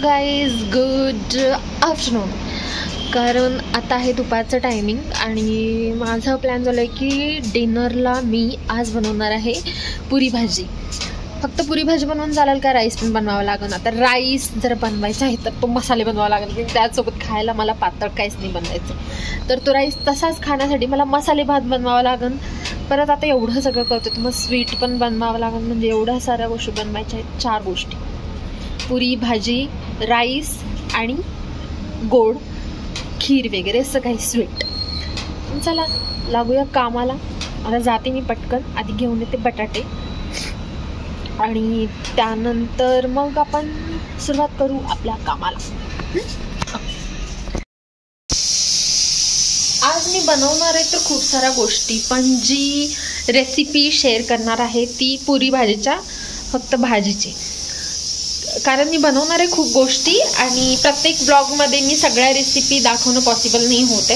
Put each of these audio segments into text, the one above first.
Guys good afternoon. कारण आता आहे दुपारचं टायमिंग आणि माझा प्लॅन झाला आहे की डिनरला मी आज बनवणार आहे पुरी भाजी. फक्त पुरी भाजी बनवून चालेल का राईस पण बनवावं लागेल. आता राईस जर बनवायचा आहे तर तो मसाले बनवावा लागेल की त्याचसोबत खायला मला पातळ काहीच नाही बनवायचं. तर तो राईस तसाच खाण्यासाठी मला मसाले भात बनवावा लागेल. परत आता एवढं सगळं करतो तर मग स्वीट पण बनवावं लागेल. म्हणजे एवढ्या साऱ्या गोष्टी बनवायच्या आहेत. 4 गोष्टी: पुरी भाजी, राईस आणि गोड खीर वगैरे असं काही स्वीट. चला लागूया कामाला. आता जाते मी पटकन. आधी घेऊन येते बटाटे आणि त्यानंतर मग आपण सुरुवात करू आपल्या कामाला. आज मी बनवणार आहे तर खूप साऱ्या गोष्टी, पण जी रेसिपी शेअर करणार आहे ती पुरी भाजीच्या फक्त भाजीची. कारण मी बनवणार आहे खूप गोष्टी आणि प्रत्येक ब्लॉगमध्ये मी सगळ्या रेसिपी दाखवणं पॉसिबल नाही होते.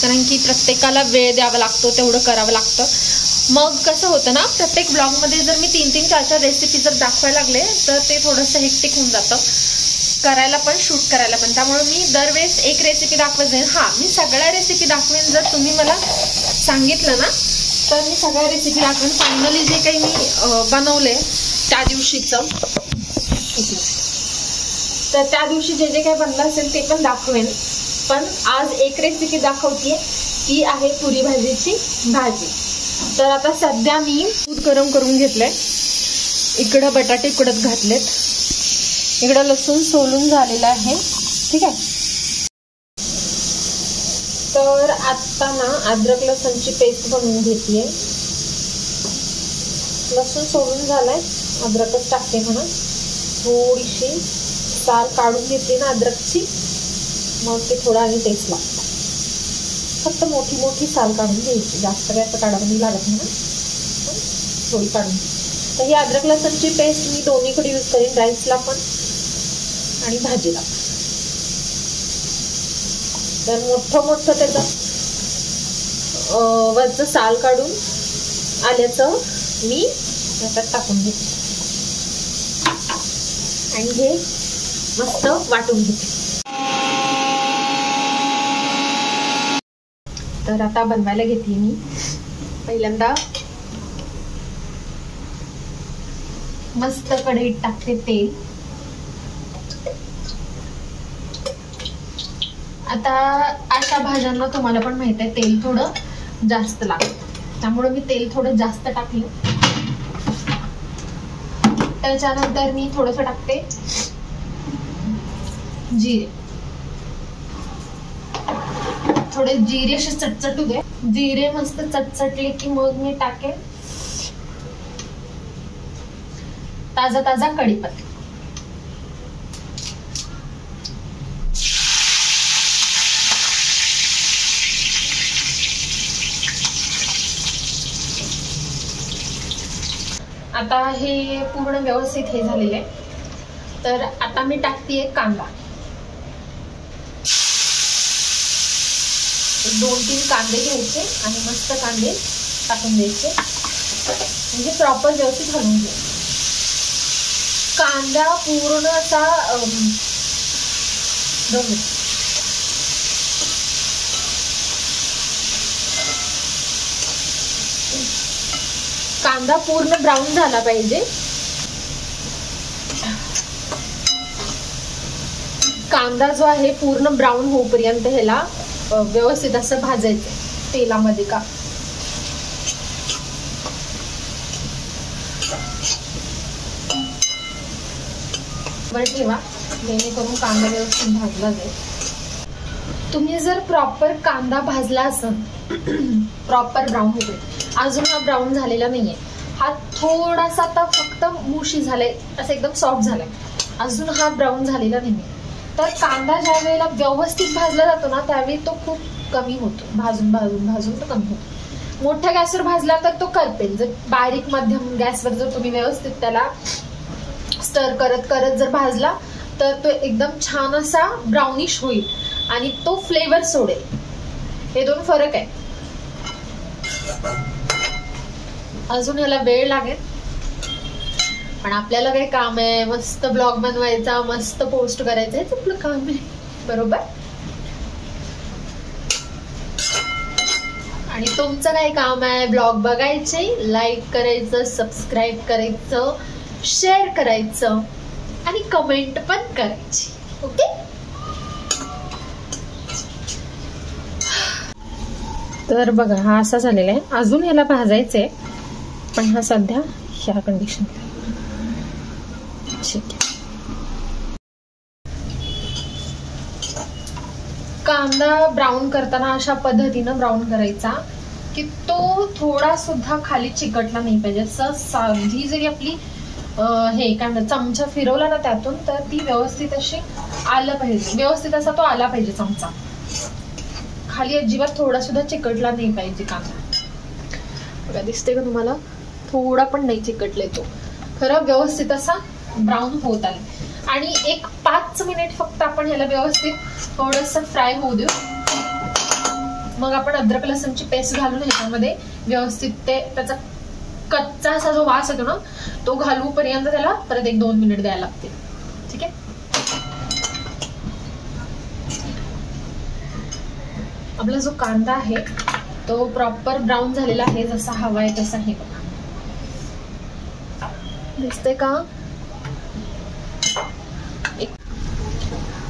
कारण की प्रत्येकाला वेळ द्यावा लागतो, तेवढं करावं लागतं. मग कसं होतं ना, प्रत्येक ब्लॉगमध्ये जर मी 3-3, 4-4 रेसिपी जर दाखवायला लागले तर ते थोडंसं हेक्टिक होऊन जातं करायला पण, शूट करायला पण. त्यामुळे मी दरवेळेस एक रेसिपी दाखवत जाईन. हां, मी सगळ्या रेसिपी दाखवेन जर तुम्ही मला सांगितलं ना, तर मी सगळ्या रेसिपी दाखवेन. फायनली जे काही मी बनवले त्या दिवशीचं, तर त्या दिवशी जे जे काही बनलं असेल ते पण दाखवेन. पण आज एक रेसिपी दाखवते, ती आहे पुरी भाजीची भाजी. तर आता सध्या मी दूध गरम करून घेतलंय. इकडं बटाटे उकडत घातलेत. इकडं लसूण सोलून झालेलं आहे. ठीक आहे. तर आता ना अद्रक लसूणची पेस्ट बनवून घेतलीये. लसूण सोलून झालाय, अद्रकच टाकते म्हणा. थोडीशी साल काढून घेतली ना अद्रकची, मग ते थोडं आणि टेस्ट लागतं. फक्त मोठी मोठी साल काढून घ्यायची, जास्त काय असं काढावं नाही लागत म्हणा, थोडी काढून. तर ही अद्रक लसूणची पेस्ट मी दोन्हीकडे यूज करेन, राईसला पण आणि भाजीला. तर मोठं त्याचं वरचं साल काढून आल्याचं मी याच्यात टाकून घेते आणि हे मस्त वाटून घेते. तर आता बनवायला घेतली मी. पहिल्यांदा मस्त कढईत टाकते तेल. आता अशा भाज्यांना तुम्हाला पण माहित आहे तेल थोडं जास्त लागतं, त्यामुळे मी तेल थोडं जास्त टाकलं. त्याच्यानंतर मी थोडंसं टाकते जिरे. थोडे जिरे असे चटचटू दे. जिरे मस्त चटचटले की मग मी टाकेन ताजा कढीपत्ता. आता हे पूर्ण व्यवस्थित हे झालेलं आहे. तर आता मी टाकते कांदा. 2-3 कांदे घ्यायचे आणि मस्त कांदे टाकून द्यायचे. म्हणजे प्रॉपर व्यवस्थित हलवून घ्यायचे. कांदा पूर्ण असा कांदा पूर्ण ब्राऊन झाला पाहिजे. कांदा जो आहे पूर्ण ब्राऊन होईपर्यंत ह्याला व्यवस्थित असं भाजायचं तेलामध्ये. का वर ठेवा जेणेकरून कांदा व्यवस्थित भाजला जाईल. तुम्ही जर प्रॉपर कांदा भाजला असेल, प्रॉपर ब्राऊन होते, अजून हा ब्राऊन झालेला नाहीये. हा थोडासा आता फक्त मुशी झालाय, असं एकदम सॉफ्ट झालाय, अजून हा ब्राऊन झालेला नाहीये. तर कांदा ज्या वेळेला व्यवस्थित भाजला जातो ना, त्यावेळी तो खूप कमी होतो. भाजून तो कमी होतो. मोठ्या गॅसवर भाजला तर तो करपेल. जर बारीक मध्यम गॅसवर जर तुम्ही व्यवस्थित त्याला स्टर करत जर भाजला तर तो एकदम छान असा ब्राउनिश होईल आणि तो फ्लेवर सोडेल. हे 2 फरक आहे. अजून याला वेळ लागेल पण आपल्याला काही काम आहे, मस्त ब्लॉग बनवायचा, मस्त पोस्ट करायचं, हेच आपलं काम आहे, बरोबर. आणि तुमचं काय काम आहे, ब्लॉग बघायचे, लाईक करायचं, सबस्क्राईब करायचं, शेअर करायचं आणि कमेंट पण करायची. ओके. तर बघा हा असा झालेला आहे. अजून याला भाजायचंय, पण हा सध्या ह्या कंडिशन. ठीक आहे. कांदा ब्राऊन करताना अशा पद्धतीनं ब्राऊन करायचा की तो थोडा सुद्धा खाली चिकटला नाही पाहिजे. असं साधी जरी आपली हे काय म्हणतात चमचा फिरवला ना त्यातून, तर ती व्यवस्थित अशी आलं पाहिजे, व्यवस्थित असा तो आला पाहिजे चमचा. खाली अजिबात थोडा सुद्धा चिकटला नाही पाहिजे कांदा. बघा दिसते का तुम्हाला, थोडा पण नाही चिकटले तो. खरं व्यवस्थित असा ब्राऊन होत आला. आणि एक 5 मिनिट फक्त आपण ह्याला व्यवस्थित थोडंसं फ्राय होऊ देऊ. मग आपण अद्रक लसूणची पेस्ट घालून ह्याच्यामध्ये व्यवस्थित ते त्याचा कच्चा असा जो वास येतो ना तो घालू पर्यंत त्याला परत 1-2 मिनिट द्यायला लागते. ठीक आहे. आपला जो कांदा आहे तो प्रॉपर ब्राऊन झालेला आहे, जसा हवा आहे तसा. हे बघा दिसते का,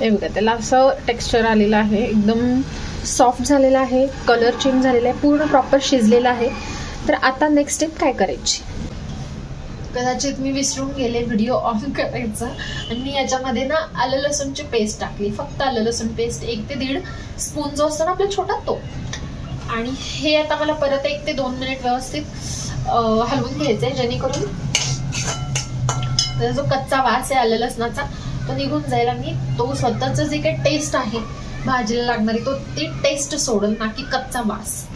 हे बघा त्याला असं टेक्स्चर आलेलं आहे, एकदम सॉफ्ट झालेला आहे, कलर चेंज झालेला आहे, पूर्ण प्रॉपर शिजलेला आहे. तर आता नेक्स्ट स्टेप काय करायची, कदाचित मी विसरून गेले व्हिडिओ ऑन करायचा आणि मी याच्यामध्ये ना आलं लसूणची पेस्ट टाकली. फक्त आलं लसूण पेस्ट 1 ते 1.5 स्पून जो असतो ना आपला छोटा तो. आणि हे आता मला परत 1 ते 2 मिनिट व्यवस्थित हलवून घ्यायचंय, जेणेकरून त्याचा जो कच्चा वास आहे आलं लसणाचा तो निघून जाईल आणि तो स्वतःच जे काही टेस्ट आहे भाजीला लागणारी तो ती टेस्ट सोडल, ना की कच्चा वास.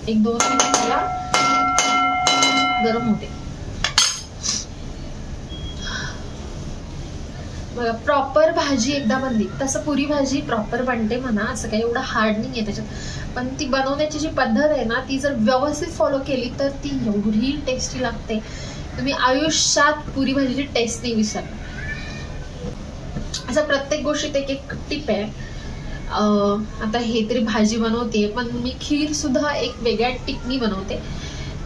1-2 मिनिट त्याला गरम होते. बघा प्रॉपर भाजी एकदा बनली, तसं पुरी भाजी प्रॉपर बनते म्हणा, असं काही एवढं हार्ड नाही आहे त्याच्यात. पण ती बनवण्याची जी पद्धत आहे ना ती जर व्यवस्थित फॉलो केली तर ती एवढी टेस्टी लागते, तुम्ही आयुष्यात पुरी भाजीची टेस्ट नाही विसरणार. असं प्रत्येक गोष्टीत एक टिप आहे. आता हे तरी भाजी बनवते, पण मी खीर सुद्धा एक वेगळ्या टिपनी बनवते.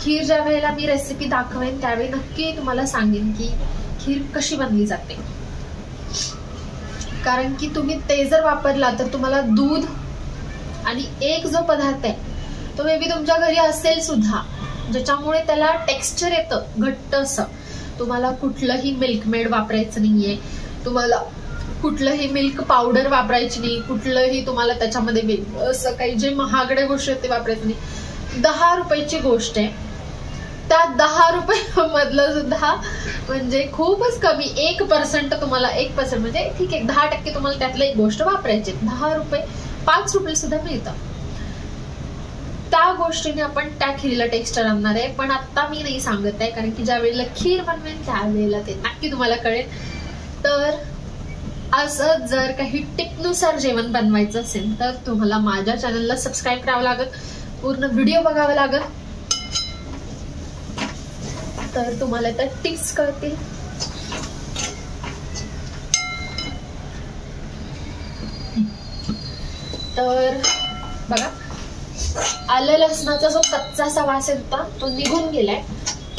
खीर ज्या वेळेला मी रेसिपी दाखवेन त्यावेळी नक्की तुम्हाला सांगेन की खीर कशी बनली जाते. कारण की तुम्ही ते जर वापरला तर तुम्हाला दूध आणि एक जो पदार्थ आहे तो मे बी तुमच्या घरी असेल सुद्धा, ज्याच्यामुळे त्याला टेक्स्चर येतं घट्ट असं. तुम्हाला कुठलंही मिल्कमेड वापरायचं नाहीये, तुम्हाला कुठलंही मिल्क पावडर वापरायची नाही, कुठलंही तुम्हाला त्याच्यामध्ये असं काही जे महागड्या गोष्टी आहेत ते वापरायचं नाही. 10 रुपयाची गोष्ट आहे, त्या 10 रुपये मधलं सुद्धा म्हणजे खूपच कमी 1% तुम्हाला 1% म्हणजे ठीक आहे 10% तुम्हाला त्यातलं एक गोष्ट वापरायची. 10 रुपये 5 रुपये सुद्धा मिळतं. त्या गोष्टीने आपण त्या खीरीला टेक्स्चर आणणार आहे. पण आता मी नाही सांगत आहे, कारण की ज्या वेळेला खीर बनवेन त्यावेळेला ते नक्की तुम्हाला कळेल. तर असं जर काही टिपनुसार जेवण बनवायचं असेल तर तुम्हाला माझ्या चॅनलला सबस्क्राईब करावं लागेल, पूर्ण व्हिडिओ बघावा लागेल, तर तुम्हाला त्या टिप्स कळतील. तर बघा आलं लसणाचा जो कच्चासा वास येतो तो निघून गेलाय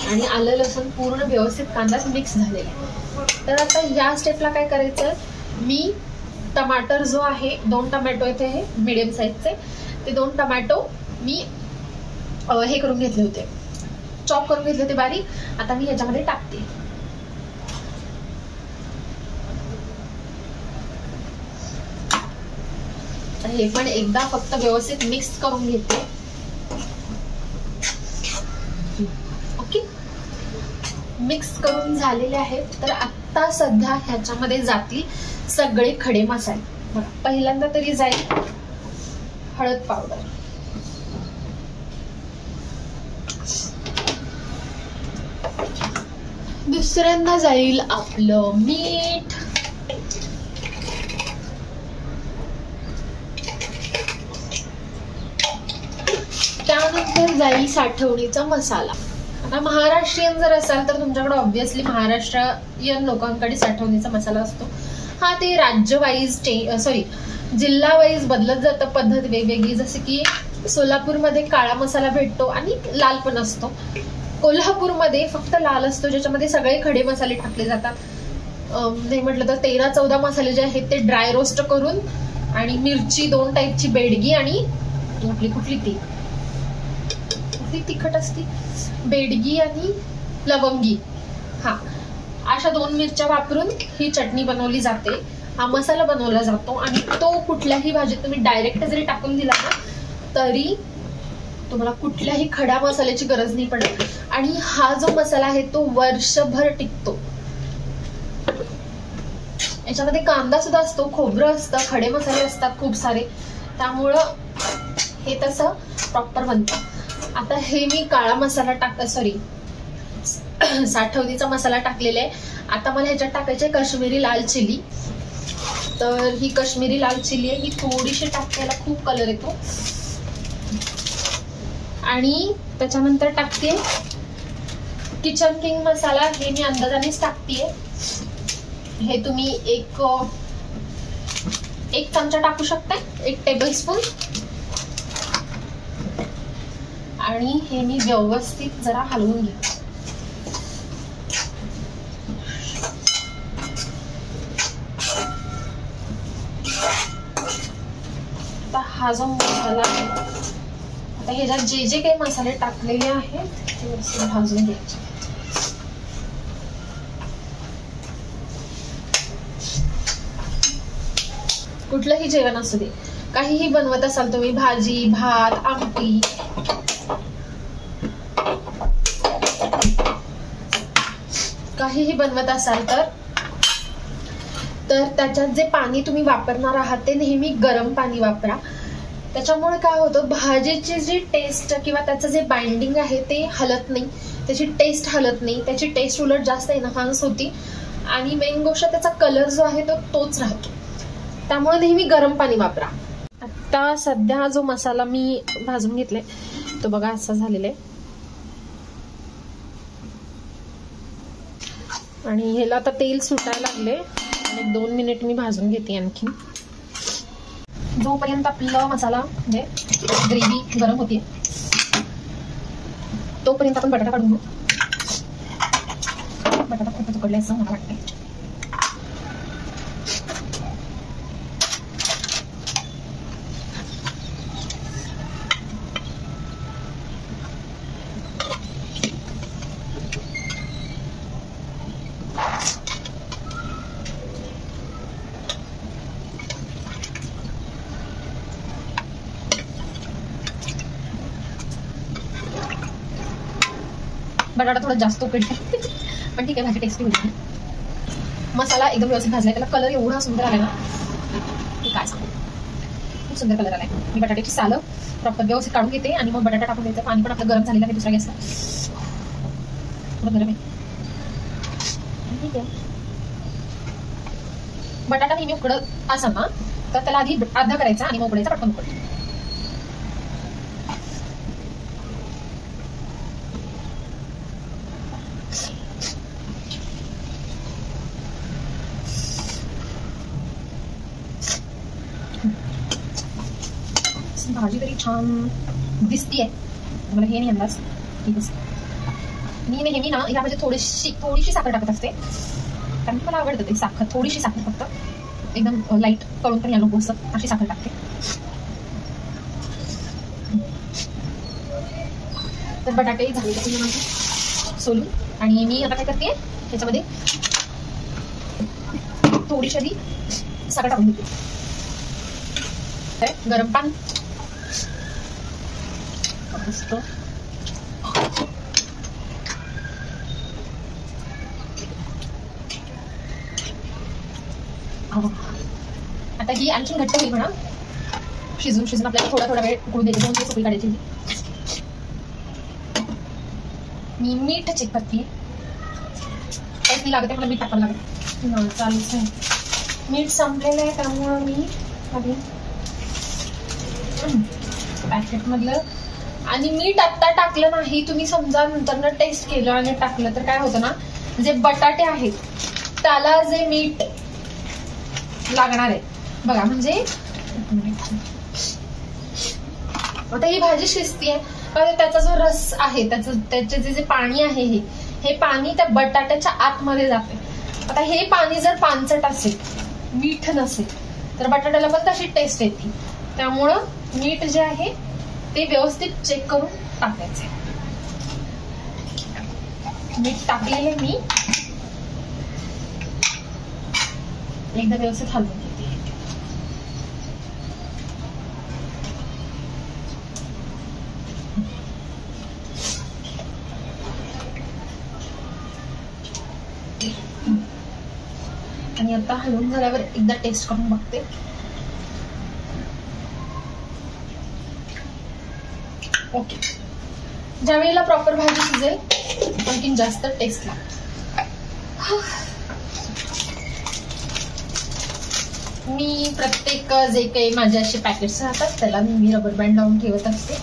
आणि आलं लसूण पूर्ण व्यवस्थित कांद्यात मिक्स झालेला आहे. तर आता या स्टेपला काय करायचं, मी टमाटर जो आहे 2 टमॅटो इथे हे मीडियम साईजचे, ते 2 टमॅटो मी हे करून घेतले होते, चॉप करून घेतले होते बारीक. आता मी ह्याच्यामध्ये टाकते. हे पण एकदा फक्त व्यवस्थित मिक्स करून घेते. ओके, मिक्स करून झालेले आहेत. तर आता सध्या ह्याच्यामध्ये जातील सगळे खडे मसाले. बघा पहिल्यांदा तरी जाईल हळद पावडर, दुसऱ्यांदा जाईल आपलं मीठ, त्यानंतर जाईल साठवणीचा मसाला. आता महाराष्ट्रीयन जर असाल तर तुमच्याकडे ऑब्व्हियसली महाराष्ट्रीयन लोकांकडे साठवणीचा मसाला असतो. हा ते राज्य वाईज जिल्हा वाईज बदलत जातं, पद्धत वेगवेगळी. जसे की सोलापूरमध्ये काळा मसाला भेटतो आणि लाल पण असतो. कोल्हापूरमध्ये फक्त लाल असतो, ज्याच्यामध्ये सगळे खडे मसाले टाकले जातात. नाही म्हटलं तर 13-14 मसाले जे आहेत ते ड्राय रोस्ट करून, आणि मिरची 2 टाईपची, बेडगी आणि आपली कुठली तिखट असती, बेडगी आणि लवंगी, हा, अशा 2 मिरच्या वापरून ही चटणी बनवली जाते. हा मसाला बनवला जातो आणि तो कुठल्याही भाजीत तुम्ही डायरेक्ट जरी टाकून दिला ना तरी तुम्हाला कुठल्याही खड्या मसाल्याची गरज नाही पडत. आणि हा जो मसाला आहे तो वर्षभर टिकतो. याच्यामध्ये कांदा सुद्धा असतो, खोबरं असतं, खडे मसाले असतात खूप सारे, त्यामुळं हे तसं प्रॉपर बनतं. आता हे मी काळा मसाला साठवणीचा मसाला टाकलेला आहे. आता मला ह्याच्यात टाकायचे काश्मीरी लाल चिली. तर ही काश्मीरी लाल चिली आहे, ही थोडीशी टाकायला खूप कलर येतो. आणि त्याच्यानंतर टाकते किचन किंग मसाला. हे मी अंदाजानेच टाकतेय. हे तुम्ही एक चमचा टाकू शकता, 1 टेबलस्पून. आणि हे मी व्यवस्थित जरा हलवून घेते. आता हा जो मसाला आहे, आता ह्याच्यात जे काही मसाले टाकलेले आहेत ते व्यवस्थित भाजून घ्यायचे. कुठलंही जेवण असू दे, काहीही बनवत असाल तुम्ही, भाजी, भात, आमटी, काहीही बनवत असाल तर त्याच्यात जे पाणी तुम्ही वापरणार आहात ते नेहमी गरम पाणी वापरा. त्याच्यामुळे काय होतं, भाजीची जी टेस्ट किंवा त्याचं जे बाइंडिंग आहे ते हलत नाही, त्याची टेस्ट हलत नाही, त्याची टेस्ट उलट जास्त एनहान्स होती. आणि मेन गोष्ट त्याचा कलर जो आहे तो तोच राहतो. त्यामुळे नेहमी गरम पाणी वापरा. आता सध्या जो मसाला मी भाजून घेतलाय तो बघा असा झालेला आहे. आणि ह्याला आता तेल सुटायला लागले. 2 मिनिट मी भाजून घेते आणखी. जोपर्यंत आपला मसाला म्हणजे ग्रेव्ही गरम होते तोपर्यंत आपण बटाटा काढून घेऊ. बटाटा खूपच उकडले असं मला वाटतंय. बटाटा थोडा जास्त उकडला पण ठीक आहे, भाजी टेस्टी होती. मसाला एकदम व्यवस्थित भाजलाय, त्याला कलर एवढा सुंदर आलाय ना की काय सांगू, खूप सुंदर कलर आलाय. मी बटाट्याची सालं प्रॉपर व्यवस्थित काढून घेते आणि मग बटाटा टाकून द्यायचं. पाणी पण आपलं गरम झालेलं आहे दुसऱ्या गॅसला, थोडं गरम आहे. ठीक आहे, बटाटा नेहमी उकडत असा ना तर त्याला आधी अर्धा करायचा आणि मग उकडायचा, पटकन उकडतो. भाजी तरी छान दिसतीये, मला हे नाही अंदाज. मी नेहमी ना या भाजीत थोडीशी साखर टाकत असते, कारण मला आवडतं ते साखर. थोडीशी साखर, फक्त एकदम लाईट, कळून पण या नको असं अशी साखर टाकते. तर बटाटे झाले तर माझे सोलून, आणि मी आता काय करते त्याच्यामध्ये थोडीशी आधी साखर टाकून घेते. गरम पाणी मस्त. आता ही आणखी घट्ट होईल म्हणा, शिजून आपल्याला थोडा वेळ उकळून द्यायची, 2 उकळी काढायची. मी मीठ चेक करते, काहीच नाही लागत मला मीठ टाकावं लागत. चालूच आहे, मीठ संपलेलं आहे त्यामुळं मी आधी पॅकेट मधलं आणि मीठ आत्ता टाकलं नाही, तुम्ही समजा नंतर टेस्ट केलं आणि टाकलं तर काय होतं ना, जे बटाटे आहेत त्याला जे मीठ लागणार आहे बघा, म्हणजे आता ही भाजी शिजतीये कारण त्याचा जो रस आहे, त्याचे जे पाणी आहे हे पाणी त्या बटाट्याच्या आतमध्ये जाते. आता हे पाणी जर पानचट असेल, मीठ नसेल, तर बटाट्याला पण तशी टेस्ट येते. त्यामुळं मीठ जे आहे ते व्यवस्थित चेक करून टाकायचे. मीठ टाकलेले मी एकदा व्यवस्थित हलवून घेते. आणि आता हलवून झाल्यावर एकदा टेस्ट करून बघते. ओके, ज्या वेळेला प्रॉपर भाजी शिजेल आणखीन जास्त टेस्ट लागते. मी प्रत्येक जे काही माझे असे पॅकेट्स राहतात त्याला मी रबर बँड लावून ठेवत असते.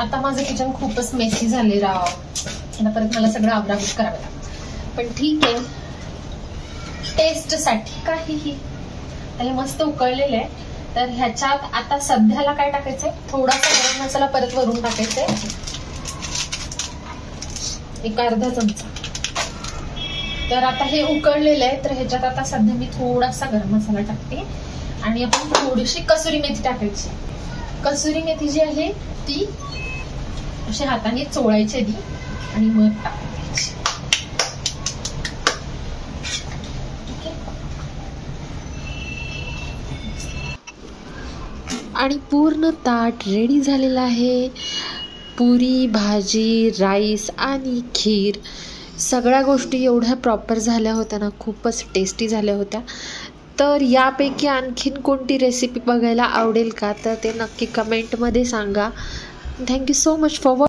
आता माझं किचन खूपच मेसी झाले राव, आता परत मला सगळं आवरावीच करावं लागतं, पण ठीक आहे. टेस्ट साठी काहीही. हे मस्त उकळलेलं आहे, तर ह्याच्यात आता सध्याला काय टाकायचंय, थोडासा गरम मसाला परत वरून टाकायचंय, एक अर्धा चमचा. तर आता हे उकळलेलं आहे, तर ह्याच्यात आता सध्या मी थोडासा गरम मसाला टाकते आणि आपण थोडीशी कसुरी मेथी टाकायची. कसुरी मेथी जी आहे ती अशी हाताने चोळायची आधी आणि मग टाकायची. आणि पूर्ण ताट रेडी झालेलं आहे. पुरी, भाजी, राईस आणि खीर, सगळ्या गोष्टी एवढ्या प्रॉपर झाल्या होत्या ना, खूपच टेस्टी झाल्या होत्या. तर यापैकी आणखीन कोणती रेसिपी बघायला आवडेल का, तर ते नक्की कमेंटमध्ये सांगा. Thank you so much for